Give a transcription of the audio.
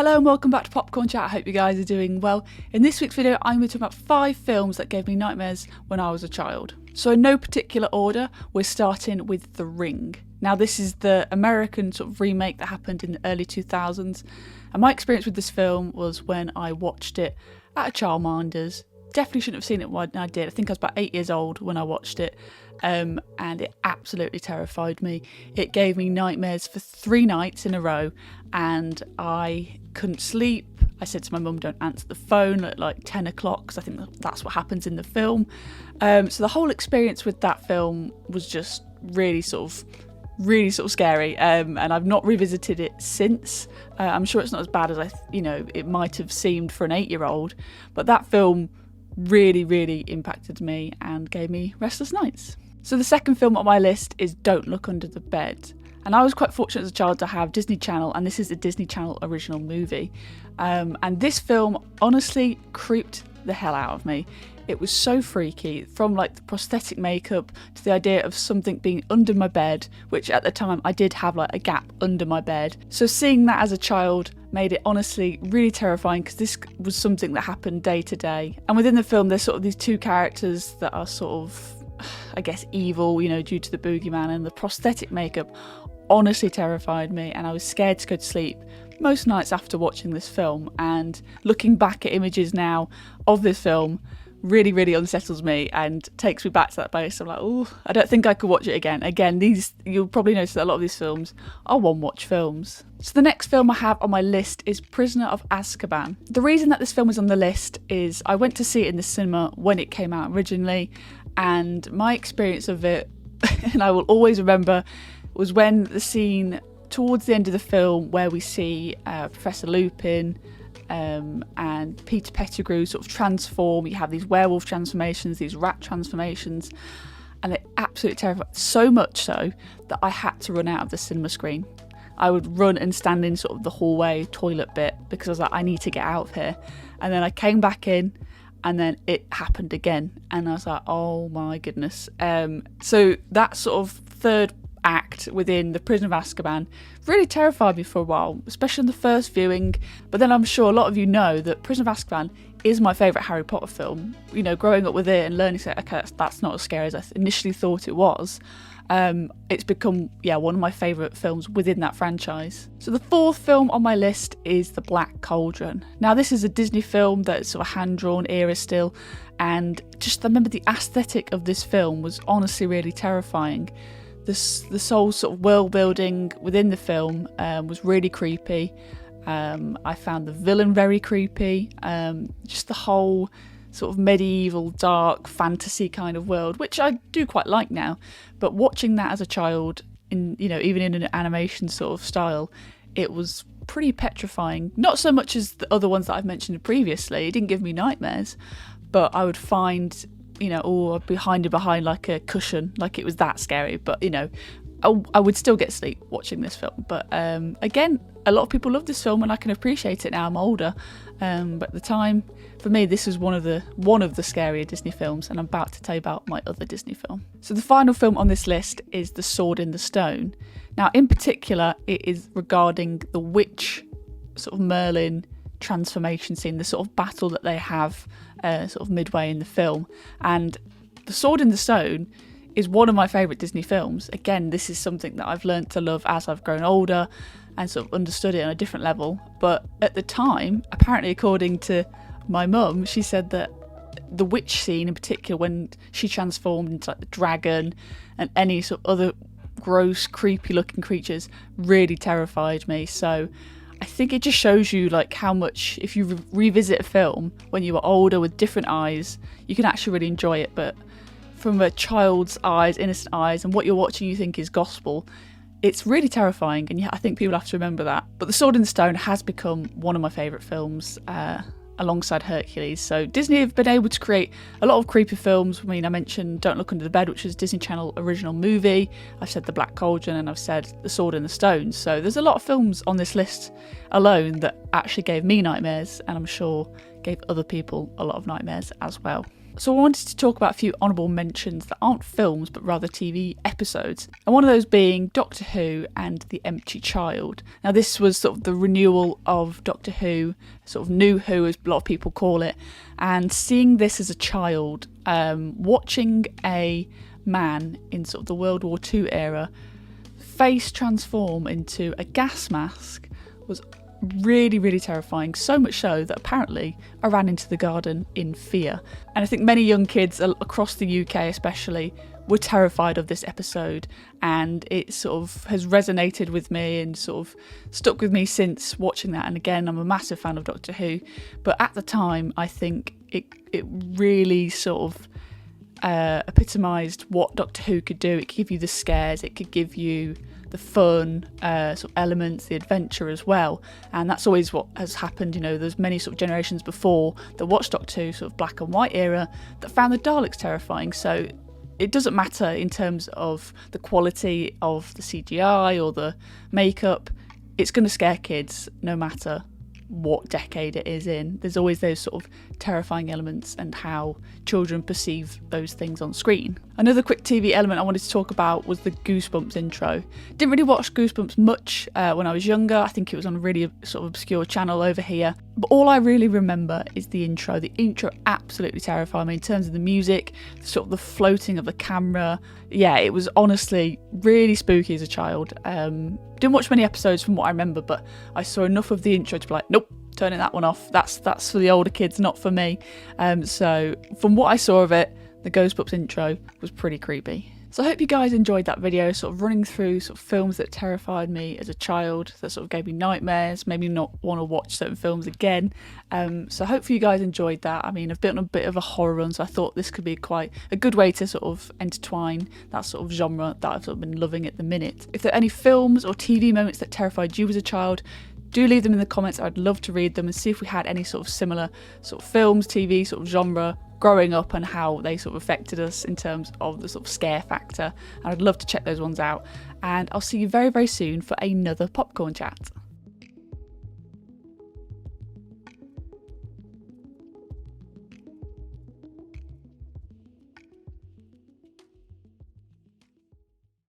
Hello and welcome back to Popcorn Chat. I hope you guys are doing well. In this week's video, I'm going to talk about 5 films that gave me nightmares when I was a child. So in no particular order, we're starting with The Ring. Now this is the American sort of remake that happened in the early 2000s. And my experience with this film was when I watched it at a childminder's. Definitely shouldn't have seen it when I did. I think I was about 8 years old when I watched it. And it absolutely terrified me. It gave me nightmares for 3 nights in a row and I couldn't sleep. I said to my mum, don't answer the phone at like 10 o'clock because I think that's what happens in the film. So the whole experience with that film was just really sort of scary, and I've not revisited it since. I'm sure it's not as bad as it might have seemed for an 8-year-old, but that film really impacted me and gave me restless nights. So the second film on my list is Don't Look Under the Bed. And I was quite fortunate as a child to have Disney Channel, and this is a Disney Channel original movie. And this film honestly creeped the hell out of me. It was so freaky, from like the prosthetic makeup to the idea of something being under my bed, which at the time I did have like a gap under my bed. So seeing that as a child made it honestly really terrifying because this was something that happened day to day. And within the film there's sort of these 2 characters that are sort of, I guess, evil, due to the boogeyman, and the prosthetic makeup honestly terrified me and I was scared to go to sleep most nights after watching this film. And looking back at images now of this film really unsettles me and takes me back to that place. I'm like, oh, I don't think I could watch it again. You'll probably notice that a lot of these films are one-watch films. So the next film I have on my list is Prisoner of Azkaban. The reason that this film is on the list is I went to see it in the cinema when it came out originally, and my experience of it, and I will always remember, was when the scene towards the end of the film where we see Professor Lupin and Peter Pettigrew sort of transform. You have these werewolf transformations, these rat transformations, and it absolutely terrified, so much so that I had to run out of the cinema screen. I would run and stand in sort of the hallway toilet bit because I was like, I need to get out of here. And then I came back in and then it happened again and I was like, oh my goodness. So that sort of third act within the Prison of Azkaban really terrified me for a while, especially in the first viewing. But then I'm sure a lot of you know that Prison of Azkaban is my favourite Harry Potter film. Growing up with it and learning to, okay, that's not as scary as I initially thought it was. It's become, one of my favourite films within that franchise. So the 4th film on my list is The Black Cauldron. Now this is a Disney film that's sort of hand-drawn era still, and just I remember the aesthetic of this film was honestly really terrifying. The whole sort of world building within the film was really creepy. I found the villain very creepy. Just the whole sort of medieval, dark fantasy kind of world, which I do quite like now. But watching that as a child, even in an animation sort of style, it was pretty petrifying. Not so much as the other ones that I've mentioned previously. It didn't give me nightmares, but I would find, I'd be behind like a cushion, like it was that scary. But I would still get sleep watching this film. But again, a lot of people love this film and I can appreciate it now I'm older. But at the time, for me, this was one of the scarier Disney films, and I'm about to tell you about my other Disney film. So the final film on this list is The Sword in the Stone. Now, in particular, it is regarding the witch, sort of Merlin transformation scene, the sort of battle that they have sort of midway in the film. And The Sword in the Stone is one of my favourite Disney films. Again, this is something that I've learned to love as I've grown older and sort of understood it on a different level. But at the time, apparently according to my mum, she said that the witch scene in particular, when she transformed into like the dragon and any sort of other gross, creepy looking creatures, really terrified me. So I think it just shows you like how much, if you revisit a film when you were older with different eyes, you can actually really enjoy it. But from a child's eyes, innocent eyes, and what you're watching you think is gospel, it's really terrifying, and I think people have to remember that. But The Sword in the Stone has become one of my favourite films, alongside Hercules. So Disney have been able to create a lot of creepy films. I mean, I mentioned Don't Look Under the Bed, which is a Disney Channel original movie. I've said The Black Cauldron, and I've said The Sword in the Stone. So there's a lot of films on this list alone that actually gave me nightmares, and I'm sure gave other people a lot of nightmares as well. So I wanted to talk about a few honourable mentions that aren't films but rather TV episodes, and one of those being Doctor Who and The Empty Child. Now this was sort of the renewal of Doctor Who, sort of New Who as a lot of people call it, and seeing this as a child, watching a man in sort of the World War II era face transform into a gas mask was really, really terrifying, so much so that apparently I ran into the garden in fear. And I think many young kids across the UK especially were terrified of this episode, and it sort of has resonated with me and sort of stuck with me since watching that. And again, I'm a massive fan of Doctor Who, but at the time I think it really sort of epitomised what Doctor Who could do. It could give you the scares, it could give you the fun sort of elements, the adventure as well, and that's always what has happened. You know, there's many sort of generations before that watched Doctor Who, sort of black and white era, that found the Daleks terrifying. So it doesn't matter in terms of the quality of the CGI or the makeup, it's going to scare kids no matter what decade it is in. There's always those sort of terrifying elements and how children perceive those things on screen. Another quick TV element I wanted to talk about was the Goosebumps intro. Didn't really watch Goosebumps much when I was younger. I think it was on a really sort of obscure channel over here. But all I really remember is the intro. The intro absolutely terrified me in terms of the music, sort of the floating of the camera. Yeah, it was honestly really spooky as a child. Didn't watch many episodes from what I remember, but I saw enough of the intro to be like, nope, turning that one off. That's for the older kids, not for me. So from what I saw of it, the Goosebumps intro was pretty creepy. So I hope you guys enjoyed that video, sort of running through sort of films that terrified me as a child, that sort of gave me nightmares, made me not want to watch certain films again. So hopefully you guys enjoyed that. I mean, I've been on a bit of a horror run, so I thought this could be quite a good way to sort of intertwine that sort of genre that I've sort of been loving at the minute. If there are any films or TV moments that terrified you as a child, do leave them in the comments. I'd love to read them and see if we had any sort of similar sort of films, TV sort of genre growing up and how they sort of affected us in terms of the sort of scare factor. And I'd love to check those ones out. And I'll see you very, very soon for another popcorn chat.